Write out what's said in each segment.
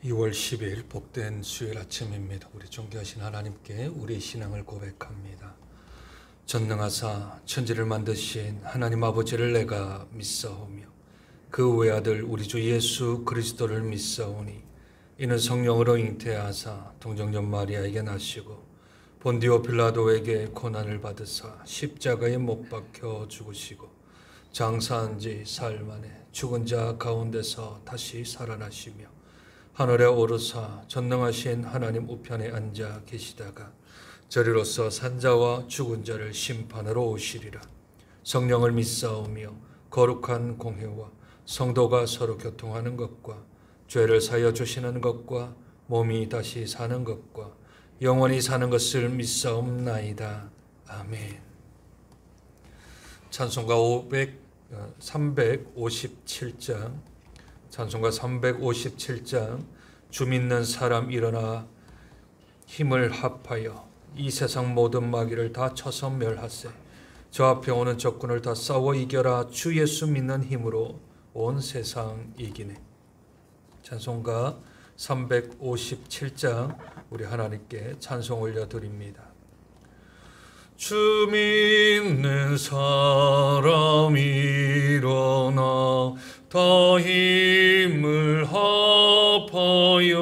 2월 10일 복된 수요일 아침입니다. 우리 존귀하신 하나님께 우리 신앙을 고백합니다. 전능하사 천지를 만드신 하나님 아버지를 내가 믿사오며 그 외아들 우리 주 예수 그리스도를 믿사오니 이는 성령으로 잉태하사 동정녀 마리아에게 나시고 본디오 빌라도에게 고난을 받으사 십자가에 못 박혀 죽으시고 장사한 지 사흘 만에 죽은 자 가운데서 다시 살아나시며 하늘에 오르사 전능하신 하나님 우편에 앉아 계시다가 저리로서 산자와 죽은 자를 심판하러 오시리라. 성령을 믿사오며 거룩한 공회와 성도가 서로 교통하는 것과 죄를 사여 주시는 것과 몸이 다시 사는 것과 영원히 사는 것을 믿사옵나이다. 아멘. 찬송가 357장 찬송가 357장 주 믿는 사람 일어나 힘을 합하여 이 세상 모든 마귀를 다 쳐서 멸하세. 저 앞에 오는 적군을 다 싸워 이겨라. 주 예수 믿는 힘으로 온 세상 이기네. 찬송가 357장 우리 하나님께 찬송 올려드립니다. 주 믿는 사람 일어나 다 힘을 합하여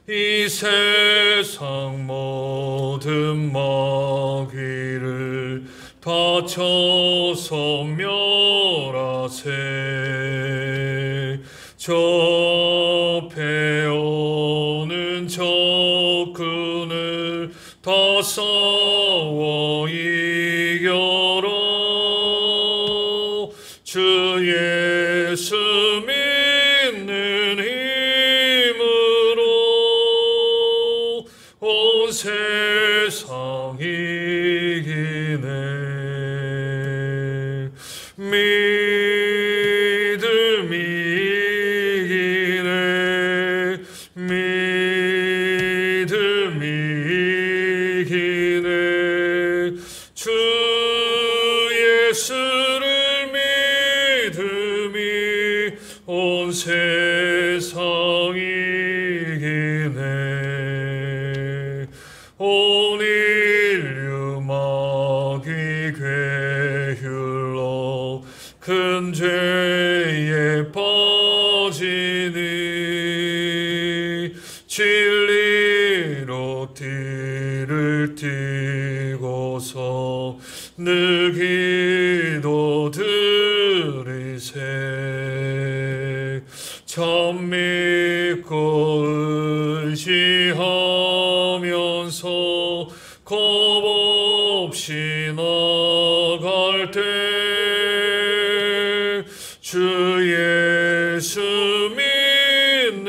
이 세상 모든 마귀를 다 쳐서 멸하세. 저 배오는 적군을 다 싸워 이겨라. 주 예수 믿는 힘으로 온 세상 이기네. 믿음이 이기네. 믿음이 이기네. 주 예수를 믿음이 온 세상 이기네. 온 인류 마귀 괴율로 큰 죄에 빠지니 진리로 띠를 띠고서 늘 기도 드리세. 참 믿고 의지하면서 겁없이 나갈 때 주 예수 믿는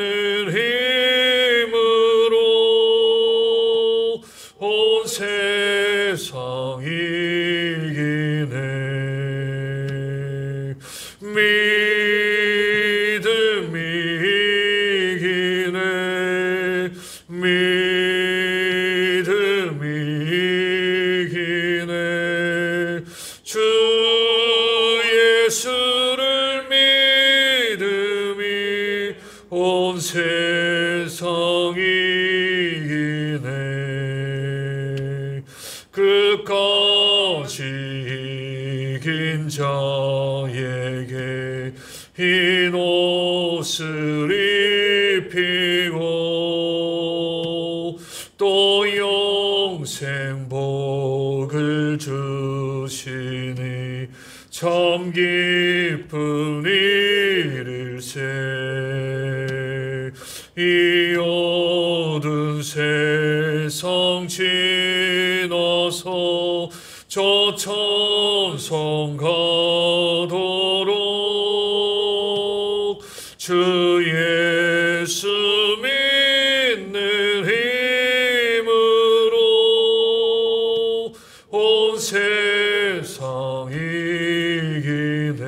힘으로 온 세상 이기네. 믿음이 이기네. 믿음이 이기네. 주 예수를 믿음이 온 세상 이기네. 끝까지 이긴 자에게 흰 옷을 입히고 또 영생 복을 주시니 참 기쁜 일일세. 이 어두운 세상 지나서 저 천성 가도록 주 예수 믿는 힘으로 온 세상 이기네.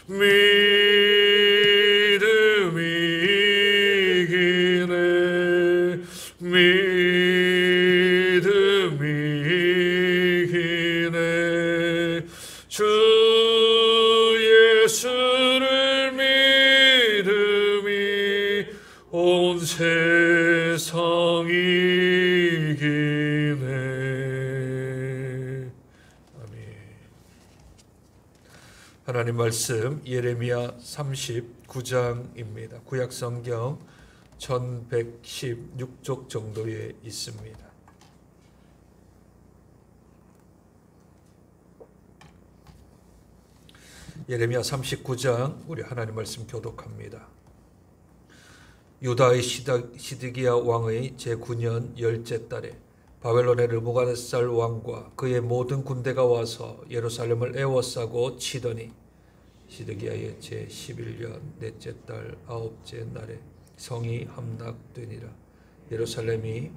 믿음이 이기네. 믿음이 이기네. 주 예수를 믿 온 세상이 이기네. 아멘. 하나님 말씀 예레미야 39장입니다. 구약 성경 1116쪽 정도에 있습니다. 예레미야 39장 우리 하나님 말씀 교독합니다. 유다의 시드기야 왕의 제9년 10째 달에 바벨론의 르부갓네살 왕과 그의 모든 군대가 와서 예루살렘을 에워싸고 치더니 시드기야의 제11년 넷째 달 9째 날에 성이 함락되니라. 예루살렘이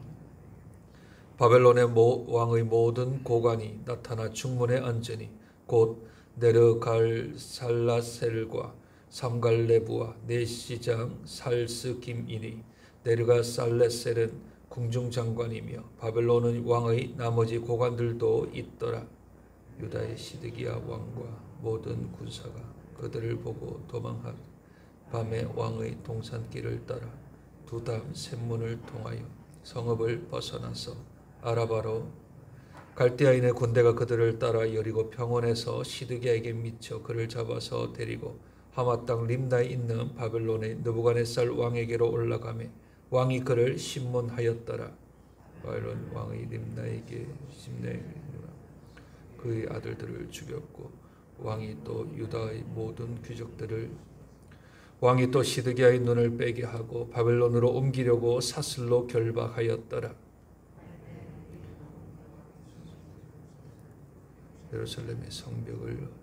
바벨론의 왕의 모든 고관이 나타나 중문에 앉으니 곧 네르갈살라셀과 삼갈레부와 내시장 살스김이니 네르갈살레셀은 궁중장관이며 바벨론은 왕의 나머지 고관들도 있더라. 유다의 시드기야 왕과 모든 군사가 그들을 보고 도망하며 밤에 왕의 동산길을 따라 두담 샘문을 통하여 성읍을 벗어나서 아라바로 갈대아인의 군대가 그들을 따라 여리고 평원에서 시드기야에게 미쳐 그를 잡아서 데리고 하마 땅 림나에 있는 바벨론의 느부갓네살 왕에게로 올라가매 왕이 그를 심문하였더라. 바벨론 왕의 림나에게 그의 아들들을 죽였고 왕이 또 유다의 모든 귀족들을 왕이 또 시드기야의 눈을 빼게 하고 바벨론으로 옮기려고 사슬로 결박하였더라. 예루살렘의 성벽을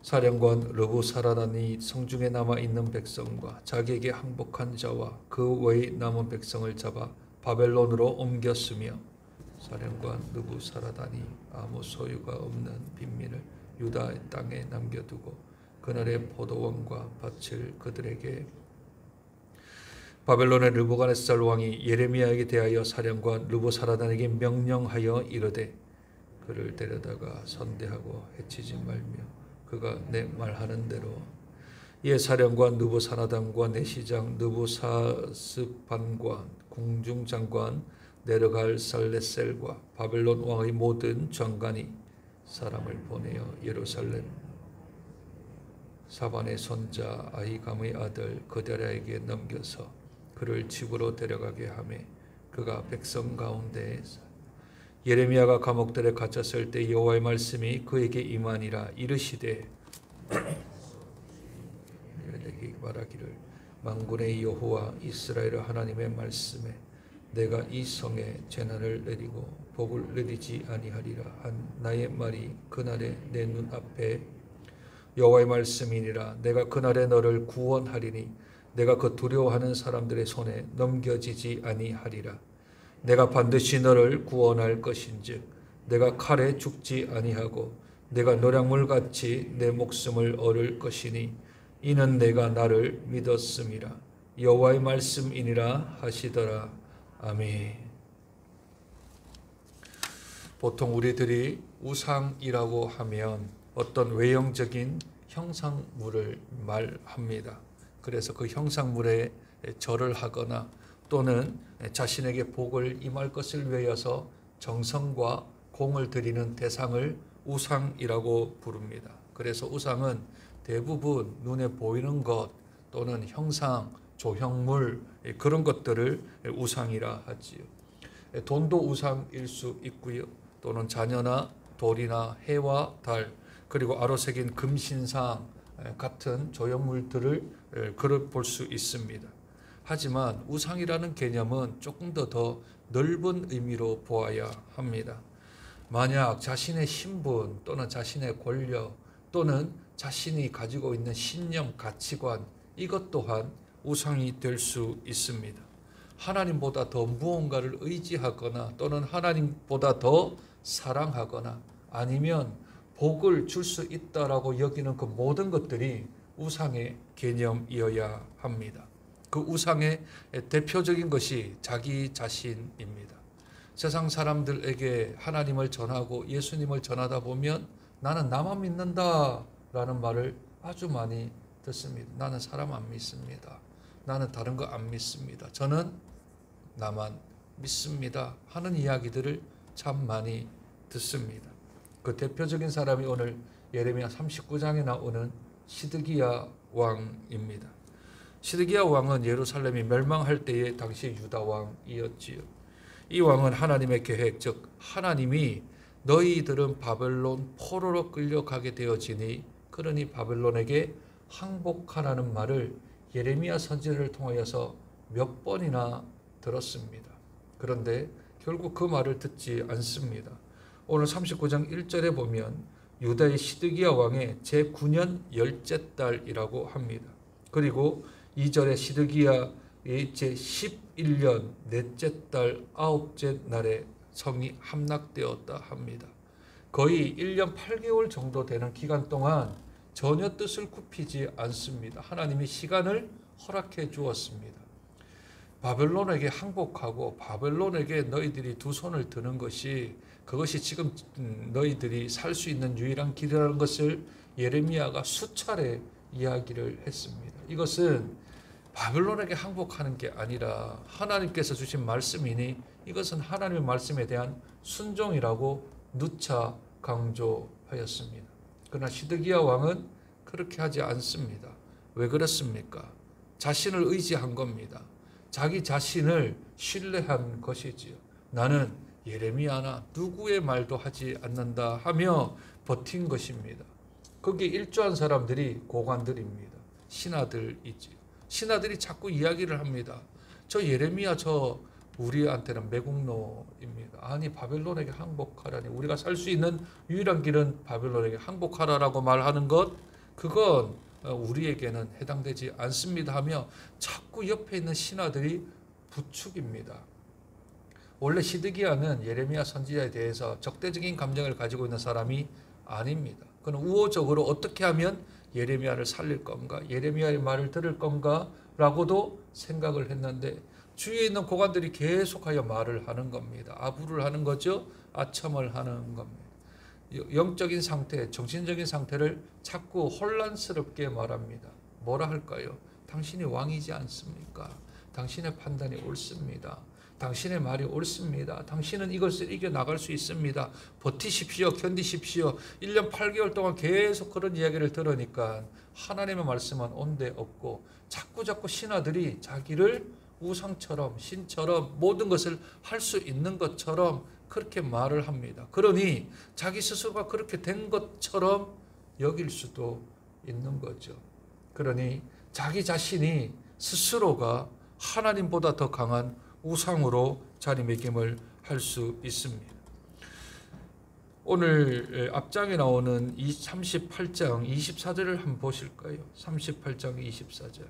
사령관 르부사라단이 성중에 남아있는 백성과 자기에게 항복한 자와 그 외의 남은 백성을 잡아 바벨론으로 옮겼으며 사령관 르부사라단이 아무 소유가 없는 빈민을 유다의 땅에 남겨두고 그날의 포도원과 밭을 그들에게 바벨론의 르부갓네살 왕이 예레미야에게 대하여 사령관 르부사라단에게 명령하여 이르되 그를 데려다가 선대하고 해치지 말며 그가 내 말하는 대로 이에 사령관 느부사라단과 내시장 느부사스반과 궁중장관 네르갈살레셀과 바벨론 왕의 모든 장관이 사람을 보내어 예루살렘 사반의 손자 아히감의 아들 그데라에게 넘겨서 그를 집으로 데려가게 하매 그가 백성 가운데 예레미야가 감옥들에 갇혔을 때 여호와의 말씀이 그에게 임하니라. 이르시되 내게 말하기를 만군의 여호와 이스라엘 하나님의 말씀에 내가 이 성에 재난을 내리고 복을 내리지 아니하리라 한 나의 말이 그날에 내 눈앞에 여호와의 말씀이니라. 내가 그날에 너를 구원하리니 내가 그 두려워하는 사람들의 손에 넘겨지지 아니하리라. 내가 반드시 너를 구원할 것인즉 내가 칼에 죽지 아니하고 내가 노량물같이 내 목숨을 얻을 것이니 이는 내가 나를 믿었음이라. 여호와의 말씀이니라 하시더라. 아멘. 보통 우리들이 우상이라고 하면 어떤 외형적인 형상물을 말합니다. 그래서 그 형상물에 절을 하거나 또는 자신에게 복을 임할 것을 위하여서 정성과 공을 들이는 대상을 우상이라고 부릅니다. 그래서 우상은 대부분 눈에 보이는 것 또는 형상, 조형물 그런 것들을 우상이라 하지요. 돈도 우상일 수 있고요. 또는 자녀나 돌이나 해와 달 그리고 아로 새긴 금신상 같은 조형물들을 볼 수 있습니다. 하지만 우상이라는 개념은 조금 더 넓은 의미로 보아야 합니다. 만약 자신의 신분 또는 자신의 권력 또는 자신이 가지고 있는 신념, 가치관 이것 또한 우상이 될 수 있습니다. 하나님보다 더 무언가를 의지하거나 또는 하나님보다 더 사랑하거나 아니면 복을 줄 수 있다라고 여기는 그 모든 것들이 우상의 개념이어야 합니다. 그 우상의 대표적인 것이 자기 자신입니다. 세상 사람들에게 하나님을 전하고 예수님을 전하다 보면 나는 나만 믿는다 라는 말을 아주 많이 듣습니다. 나는 사람 안 믿습니다. 나는 다른 거 안 믿습니다. 저는 나만 믿습니다. 하는 이야기들을 참 많이 듣습니다. 그 대표적인 사람이 오늘 예레미야 39장에 나오는 시드기야 왕입니다. 시드기야 왕은 예루살렘이 멸망할 때의 당시 유다 왕이었지요. 이 왕은 하나님의 계획, 즉 하나님이 너희들은 바벨론 포로로 끌려가게 되어지니 그러니 바벨론에게 항복하라는 말을 예레미야 선지자를 통하여서 몇 번이나 들었습니다. 그런데 결국 그 말을 듣지 않습니다. 오늘 39장 1절에 보면 유다의 시드기야 왕의 제9년 10째 달이라고 합니다. 그리고 2절에 시드기야의 제11년 넷째 달 9째 날에 성이 함락되었다 합니다. 거의 1년 8개월 정도 되는 기간 동안 전혀 뜻을 굽히지 않습니다. 하나님이 시간을 허락해 주었습니다. 바벨론에게 항복하고 바벨론에게 너희들이 두 손을 드는 것이 그것이 지금 너희들이 살 수 있는 유일한 길이라는 것을 예레미야가 수차례 이야기를 했습니다. 이것은 바벨론에게 항복하는 게 아니라 하나님께서 주신 말씀이니 이것은 하나님의 말씀에 대한 순종이라고 누차 강조하였습니다. 그러나 시드기야 왕은 그렇게 하지 않습니다. 왜 그렇습니까? 자신을 의지한 겁니다. 자기 자신을 신뢰한 것이지요. 나는 예레미야나 누구의 말도 하지 않는다 하며 버틴 것입니다. 거기에 일조한 사람들이 고관들입니다. 신하들이지요. 신하들이 자꾸 이야기를 합니다. 저 예레미야 저 우리한테는 매국노입니다. 아니 바벨론에게 항복하라니 우리가 살 수 있는 유일한 길은 바벨론에게 항복하라라고 말하는 것 그건 우리에게는 해당되지 않습니다 하며 자꾸 옆에 있는 신하들이 부추깁니다. 원래 시드기야는 예레미야 선지자에 대해서 적대적인 감정을 가지고 있는 사람이 아닙니다. 그는 우호적으로 어떻게 하면 예레미야를 살릴 건가, 예레미야의 말을 들을 건가 라고도 생각을 했는데 주위에 있는 고관들이 계속하여 말을 하는 겁니다. 아부를 하는 거죠. 아첨을 하는 겁니다. 영적인 상태, 정신적인 상태를 자꾸 혼란스럽게 말합니다. 뭐라 할까요? 당신이 왕이지 않습니까? 당신의 판단이 옳습니다. 당신의 말이 옳습니다. 당신은 이것을 이겨나갈 수 있습니다. 버티십시오. 견디십시오. 1년 8개월 동안 계속 그런 이야기를 들으니까 하나님의 말씀은 온데 없고 자꾸 신하들이 자기를 우상처럼 신처럼 모든 것을 할 수 있는 것처럼 그렇게 말을 합니다. 그러니 자기 스스로가 그렇게 된 것처럼 여길 수도 있는 거죠. 그러니 자기 자신이 스스로가 하나님보다 더 강한 우상으로 자리매김을 할 수 있습니다. 오늘 앞장에 나오는 38장 24절을 한번 보실까요? 38장 24절.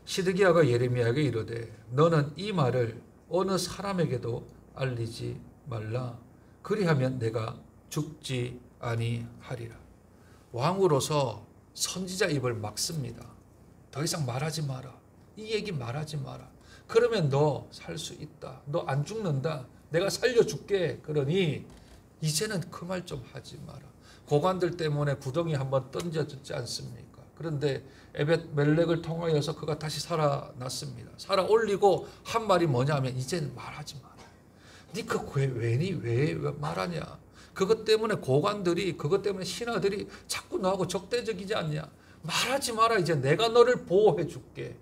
시드기야가 예레미야에게 이르되 너는 이 말을 어느 사람에게도 알리지 말라. 그리하면 내가 죽지 아니하리라. 왕으로서 선지자 입을 막습니다. 더 이상 말하지 마라. 이 얘기 말하지 마라. 그러면 너 살 수 있다. 너 안 죽는다. 내가 살려줄게. 그러니 이제는 그 말 좀 하지 마라. 고관들 때문에 구덩이 한번 던져졌지 않습니까? 그런데 에벳멜렉을 통하여서 그가 다시 살아났습니다. 살아 올리고 한 말이 뭐냐면 이제는 말하지 마라. 니그 왜 말하냐? 그것 때문에 고관들이 그것 때문에 신하들이 자꾸 너하고 적대적이지 않냐? 말하지 마라. 이제 내가 너를 보호해 줄게.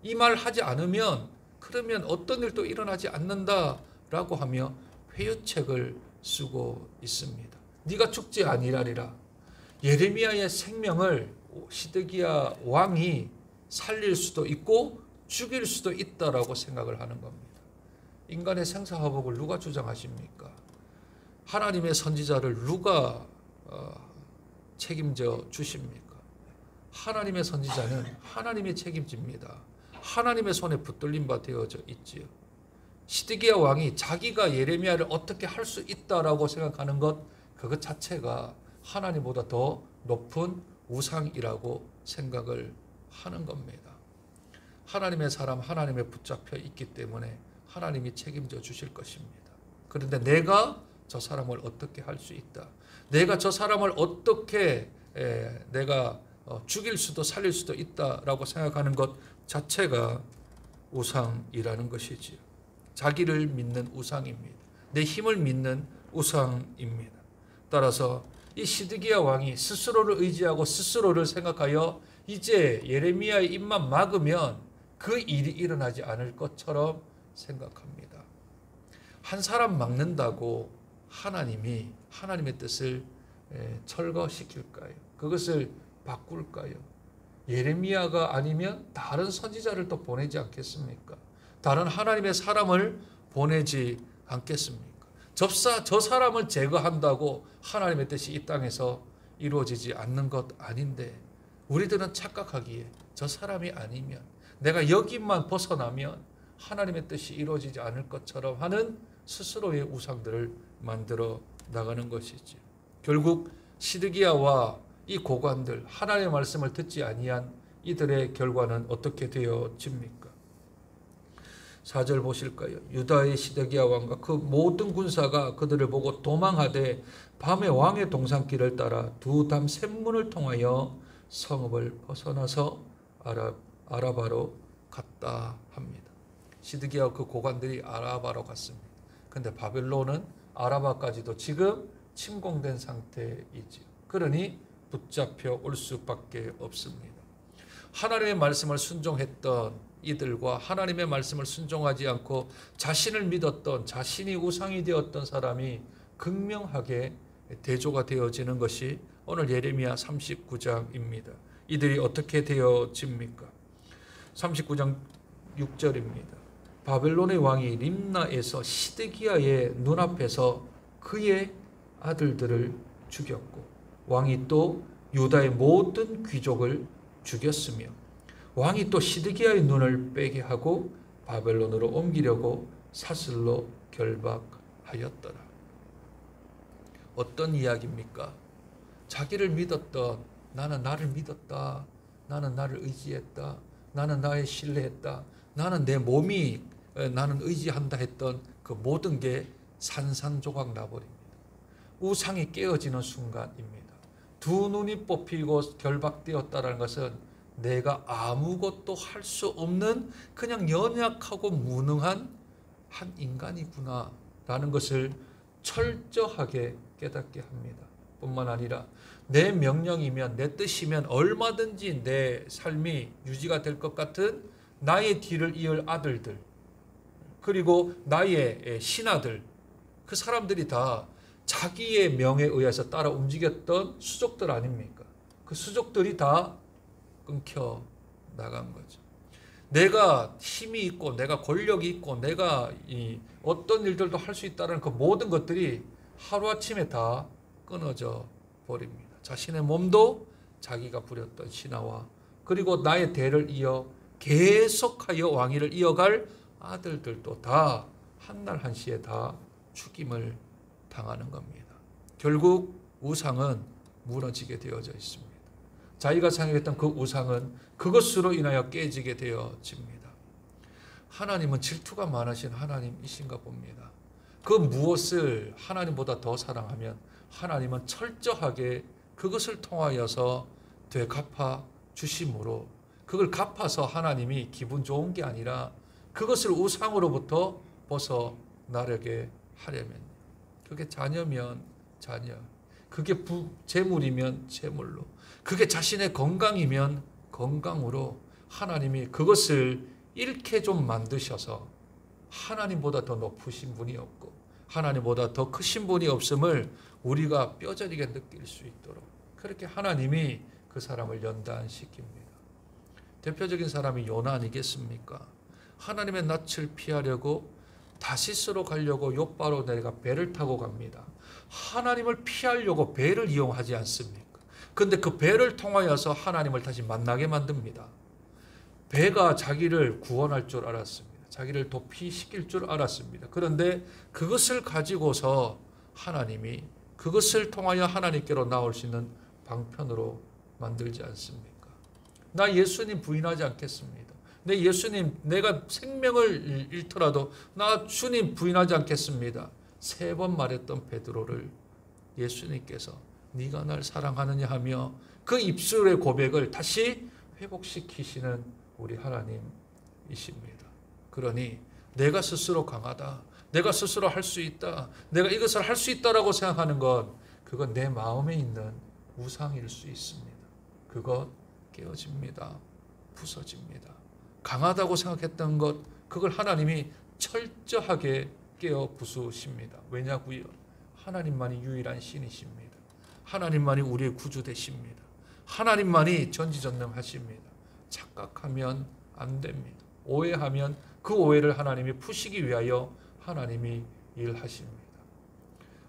이 말 하지 않으면 그러면 어떤 일도 일어나지 않는다라고 하며 회유책을 쓰고 있습니다. 네가 죽지 아니하리라. 예레미야의 생명을 시드기야 왕이 살릴 수도 있고 죽일 수도 있다라고 생각을 하는 겁니다. 인간의 생사화복을 누가 주장하십니까? 하나님의 선지자를 누가 책임져 주십니까? 하나님의 선지자는 하나님이 책임집니다. 하나님의 손에 붙들린 바 되어져 있지요. 시드기야 왕이 자기가 예레미야를 어떻게 할 수 있다라고 생각하는 것 그것 자체가 하나님보다 더 높은 우상이라고 생각을 하는 겁니다. 하나님의 사람 하나님에 붙잡혀 있기 때문에 하나님이 책임져 주실 것입니다. 그런데 내가 저 사람을 어떻게 할 수 있다. 내가 저 사람을 어떻게 내가 죽일 수도 살릴 수도 있다라고 생각하는 것 자체가 우상이라는 것이지요. 자기를 믿는 우상입니다. 내 힘을 믿는 우상입니다. 따라서 이 시드기야 왕이 스스로를 의지하고 스스로를 생각하여 이제 예레미야의 입만 막으면 그 일이 일어나지 않을 것처럼 생각합니다. 한 사람 막는다고 하나님이 하나님의 뜻을 철거시킬까요? 그것을 바꿀까요? 예레미야가 아니면 다른 선지자를 또 보내지 않겠습니까? 다른 하나님의 사람을 보내지 않겠습니까? 저 사람을 제거한다고 하나님의 뜻이 이 땅에서 이루어지지 않는 것 아닌데 우리들은 착각하기에 저 사람이 아니면 내가 여기만 벗어나면 하나님의 뜻이 이루어지지 않을 것처럼 하는 스스로의 우상들을 만들어 나가는 것이지. 결국 시드기야와 이 고관들 하나님의 말씀을 듣지 아니한 이들의 결과는 어떻게 되어집니까? 4절 보실까요? 유다의 시드기야 왕과 그 모든 군사가 그들을 보고 도망하되 밤에 왕의 동산길을 따라 두 담 샘문을 통하여 성읍을 벗어나서 아라바로 갔다 합니다. 시드기야와 그 고관들이 아라바로 갔습니다. 근데 바벨론은 아라바까지도 지금 침공된 상태이지요. 그러니 붙잡혀 올 수밖에 없습니다. 하나님의 말씀을 순종했던 이들과 하나님의 말씀을 순종하지 않고 자신을 믿었던 자신이 우상이 되었던 사람이 극명하게 대조가 되어지는 것이 오늘 예레미야 39장입니다. 이들이 어떻게 되어집니까? 39장 6절입니다. 바벨론의 왕이 림나에서 시드기야의 눈앞에서 그의 아들들을 죽였고 왕이 또 유다의 모든 귀족을 죽였으며 왕이 또 시드기야의 눈을 빼게 하고 바벨론으로 옮기려고 사슬로 결박하였더라. 어떤 이야기입니까? 자기를 믿었던 나는 나를 믿었다. 나는 나를 의지했다. 나는 나에 신뢰했다. 나는 내 몸이 나는 의지한다 했던 그 모든 게 산산조각 나버립니다. 우상이 깨어지는 순간입니다. 두 눈이 뽑히고 결박되었다는 것은 내가 아무것도 할 수 없는 그냥 연약하고 무능한 한 인간이구나 라는 것을 철저하게 깨닫게 합니다. 뿐만 아니라 내 명령이면 내 뜻이면 얼마든지 내 삶이 유지가 될 것 같은 나의 뒤를 이을 아들들 그리고 나의 신하들 그 사람들이 다 자기의 명에 의해서 따라 움직였던 수족들 아닙니까? 그 수족들이 다 끊겨 나간 거죠. 내가 힘이 있고 내가 권력이 있고 내가 어떤 일들도 할 수 있다는 그 모든 것들이 하루아침에 다 끊어져 버립니다. 자신의 몸도 자기가 부렸던 신하와 그리고 나의 대를 이어 계속하여 왕위를 이어갈 아들들도 다 한날 한시에 다 죽임을 당하는 겁니다. 결국 우상은 무너지게 되어져 있습니다. 자기가 생각했던 그 우상은 그것으로 인하여 깨지게 되어집니다. 하나님은 질투가 많으신 하나님이신가 봅니다. 그 무엇을 하나님보다 더 사랑하면 하나님은 철저하게 그것을 통하여서 되갚아 주심으로 그걸 갚아서 하나님이 기분 좋은 게 아니라 그것을 우상으로부터 벗어나려게 하려면 그게 자녀면 자녀, 그게 재물이면 재물로, 그게 자신의 건강이면 건강으로 하나님이 그것을 잃게 좀 만드셔서 하나님보다 더 높으신 분이 없고 하나님보다 더 크신 분이 없음을 우리가 뼈저리게 느낄 수 있도록 그렇게 하나님이 그 사람을 연단시킵니다. 대표적인 사람이 요나 아니겠습니까? 하나님의 낯을 피하려고 다시스로 가려고 욥바로 내가 배를 타고 갑니다. 하나님을 피하려고 배를 이용하지 않습니까? 그런데 그 배를 통하여서 하나님을 다시 만나게 만듭니다. 배가 자기를 구원할 줄 알았습니다. 자기를 도피시킬 줄 알았습니다. 그런데 그것을 가지고서 하나님이 그것을 통하여 하나님께로 나올 수 있는 방편으로 만들지 않습니까? 나 예수님 부인하지 않겠습니다. 내 예수님, 내가 생명을 잃더라도 나 주님 부인하지 않겠습니다. 3번 말했던 베드로를 예수님께서 네가 날 사랑하느냐 하며 그 입술의 고백을 다시 회복시키시는 우리 하나님이십니다. 그러니 내가 스스로 강하다, 내가 스스로 할 수 있다, 내가 이것을 할 수 있다라고 생각하는 것, 그건 내 마음에 있는 우상일 수 있습니다. 그것 깨어집니다. 부서집니다. 강하다고 생각했던 것, 그걸 하나님이 철저하게 깨어 부수십니다. 왜냐고요? 하나님만이 유일한 신이십니다. 하나님만이 우리의 구주 되십니다. 하나님만이 전지전능하십니다. 착각하면 안 됩니다. 오해하면 그 오해를 하나님이 푸시기 위하여 하나님이 일하십니다.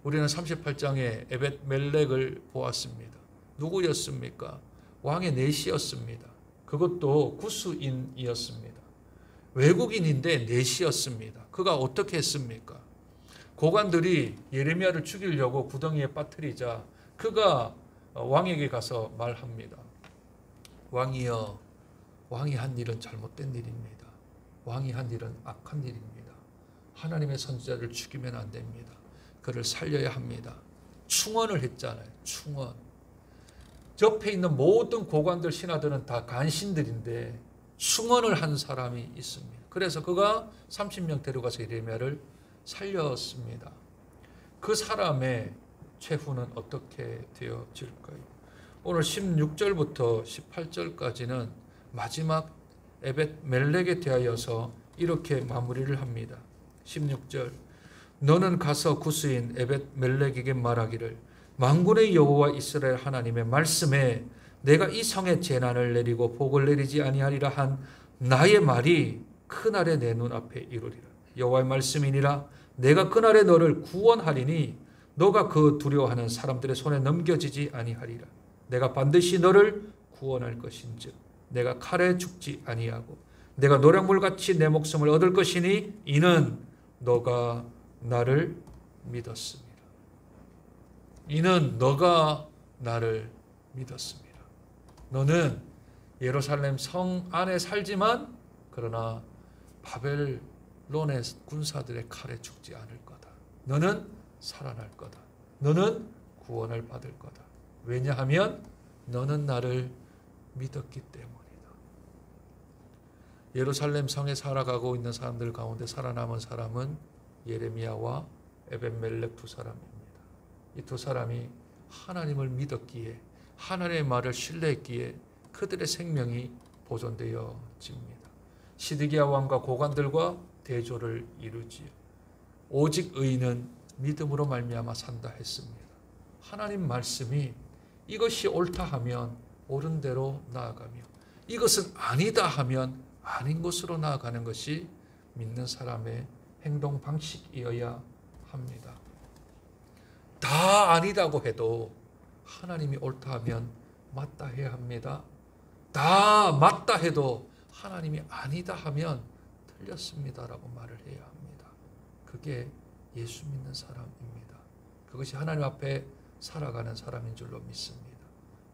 우리는 38장에 에벳멜렉을 보았습니다. 누구였습니까? 왕의 내시였습니다. 그것도 구스인이었습니다. 외국인인데 내시였습니다. 그가 어떻게 했습니까? 고관들이 예레미야를 죽이려고 구덩이에 빠뜨리자 그가 왕에게 가서 말합니다. 왕이여, 왕이 한 일은 잘못된 일입니다. 왕이 한 일은 악한 일입니다. 하나님의 선지자를 죽이면 안 됩니다. 그를 살려야 합니다. 충언을 했잖아요. 충언. 옆에 있는 모든 고관들, 신하들은 다 간신들인데 충언을 한 사람이 있습니다. 그래서 그가 30명 데려가서 예레미야를 살렸습니다. 그 사람의 최후는 어떻게 되어질까요? 오늘 16절부터 18절까지는 마지막 에벳멜렉에 대하여서 이렇게 마무리를 합니다. 16절, 너는 가서 구스인 에벳멜렉에게 말하기를 만군의 여호와 이스라엘 하나님의 말씀에 내가 이 성에 재난을 내리고 복을 내리지 아니하리라 한 나의 말이 그날에 내 눈앞에 이루리라. 여호와의 말씀이니라. 내가 그날에 너를 구원하리니 너가 그 두려워하는 사람들의 손에 넘겨지지 아니하리라. 내가 반드시 너를 구원할 것인즉 내가 칼에 죽지 아니하고 내가 노량물같이 내 목숨을 얻을 것이니 이는 너가 나를 믿었습니다. 이는 너가 나를 믿었습니다. 너는 예루살렘 성 안에 살지만 그러나 바벨론의 군사들의 칼에 죽지 않을 거다. 너는 살아날 거다. 너는 구원을 받을 거다. 왜냐하면 너는 나를 믿었기 때문이다. 예루살렘 성에 살아가고 있는 사람들 가운데 살아남은 사람은 예레미야와 에벳멜렉 두 사람입니다. 이 두 사람이 하나님을 믿었기에, 하나님의 말을 신뢰했기에 그들의 생명이 보존되어집니다. 시드기야 왕과 고관들과 대조를 이루지요. 오직 의인은 믿음으로 말미암아 산다 했습니다. 하나님 말씀이 이것이 옳다 하면 옳은 대로 나아가며 이것은 아니다 하면 아닌 것으로 나아가는 것이 믿는 사람의 행동 방식이어야 합니다. 다 아니다고 해도 하나님이 옳다 하면 맞다 해야 합니다. 다 맞다 해도 하나님이 아니다 하면 틀렸습니다라고 말을 해야 합니다. 그게 예수 믿는 사람입니다. 그것이 하나님 앞에 살아가는 사람인 줄로 믿습니다.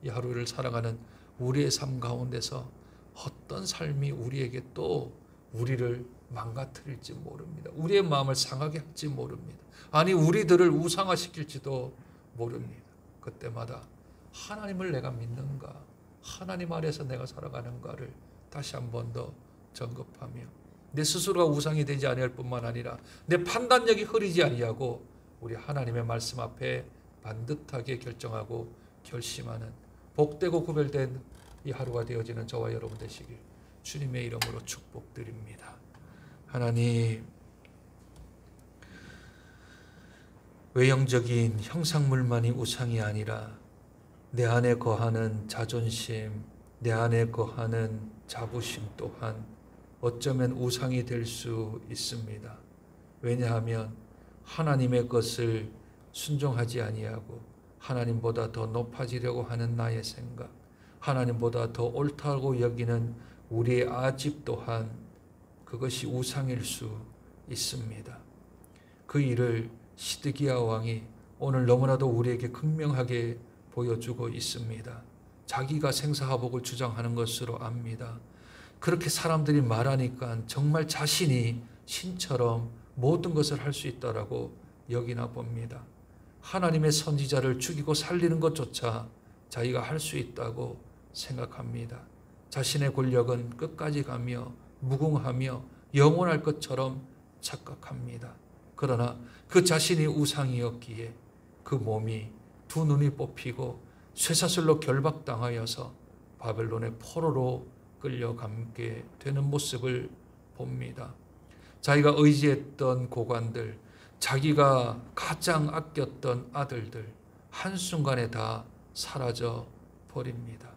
이 하루를 살아가는 우리의 삶 가운데서 어떤 삶이 우리에게 또 우리를 망가뜨릴지 모릅니다. 우리의 마음을 상하게 할지 모릅니다. 아니 우리들을 우상화시킬지도 모릅니다. 그때마다 하나님을 내가 믿는가, 하나님 아래서 내가 살아가는가를 다시 한 번 더 점검하며 내 스스로가 우상이 되지 아니할 뿐만 아니라 내 판단력이 흐리지 아니하고 우리 하나님의 말씀 앞에 반듯하게 결정하고 결심하는 복되고 구별된 이 하루가 되어지는 저와 여러분 되시길 주님의 이름으로 축복드립니다. 하나님, 외형적인 형상물만이 우상이 아니라 내 안에 거하는 자존심, 내 안에 거하는 자부심 또한 어쩌면 우상이 될 수 있습니다. 왜냐하면 하나님의 것을 순종하지 아니하고 하나님보다 더 높아지려고 하는 나의 생각, 하나님보다 더 옳다고 여기는 우리의 아집 또한 그것이 우상일 수 있습니다. 그 일을 시드기야 왕이 오늘 너무나도 우리에게 극명하게 보여주고 있습니다. 자기가 생사하복을 주장하는 것으로 압니다. 그렇게 사람들이 말하니까 정말 자신이 신처럼 모든 것을 할 수 있다라고 여기나 봅니다. 하나님의 선지자를 죽이고 살리는 것조차 자기가 할 수 있다고 생각합니다. 자신의 권력은 끝까지 가며 무궁하며 영원할 것처럼 착각합니다. 그러나 그 자신이 우상이었기에 그 몸이 두 눈이 뽑히고 쇠사슬로 결박당하여서 바벨론의 포로로 끌려가게 되는 모습을 봅니다. 자기가 의지했던 고관들, 자기가 가장 아꼈던 아들들 한순간에 다 사라져 버립니다.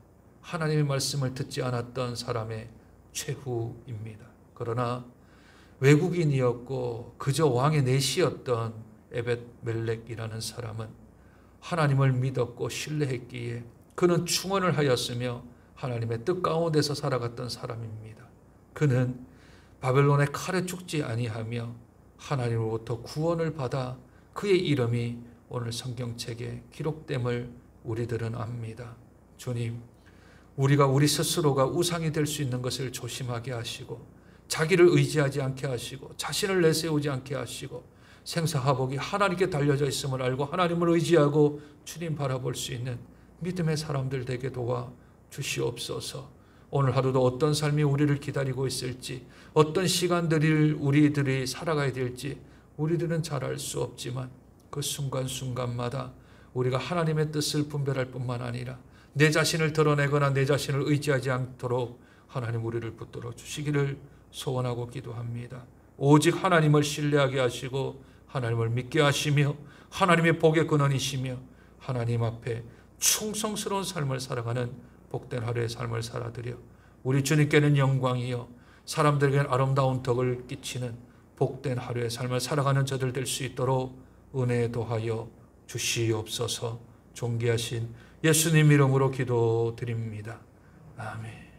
하나님의 말씀을 듣지 않았던 사람의 최후입니다. 그러나 외국인이었고 그저 왕의 내시였던 에벳멜렉이라는 사람은 하나님을 믿었고 신뢰했기에 그는 충언을 하였으며 하나님의 뜻 가운데서 살아갔던 사람입니다. 그는 바벨론의 칼에 죽지 아니하며 하나님으로부터 구원을 받아 그의 이름이 오늘 성경책에 기록됨을 우리들은 압니다. 주님, 우리가 우리 스스로가 우상이 될 수 있는 것을 조심하게 하시고 자기를 의지하지 않게 하시고 자신을 내세우지 않게 하시고 생사화복이 하나님께 달려져 있음을 알고 하나님을 의지하고 주님 바라볼 수 있는 믿음의 사람들 되게 도와 주시옵소서. 오늘 하루도 어떤 삶이 우리를 기다리고 있을지, 어떤 시간들을 우리들이 살아가야 될지 우리들은 잘 알 수 없지만 그 순간순간마다 우리가 하나님의 뜻을 분별할 뿐만 아니라 내 자신을 드러내거나 내 자신을 의지하지 않도록 하나님 우리를 붙들어 주시기를 소원하고 기도합니다. 오직 하나님을 신뢰하게 하시고 하나님을 믿게 하시며 하나님의 복의 근원이시며 하나님 앞에 충성스러운 삶을 살아가는 복된 하루의 삶을 살아드려 우리 주님께는 영광이요 사람들에게는 아름다운 덕을 끼치는 복된 하루의 삶을 살아가는 저들 될 수 있도록 은혜 도하여 주시옵소서. 존귀하신 예수님 이름으로 기도드립니다. 아멘.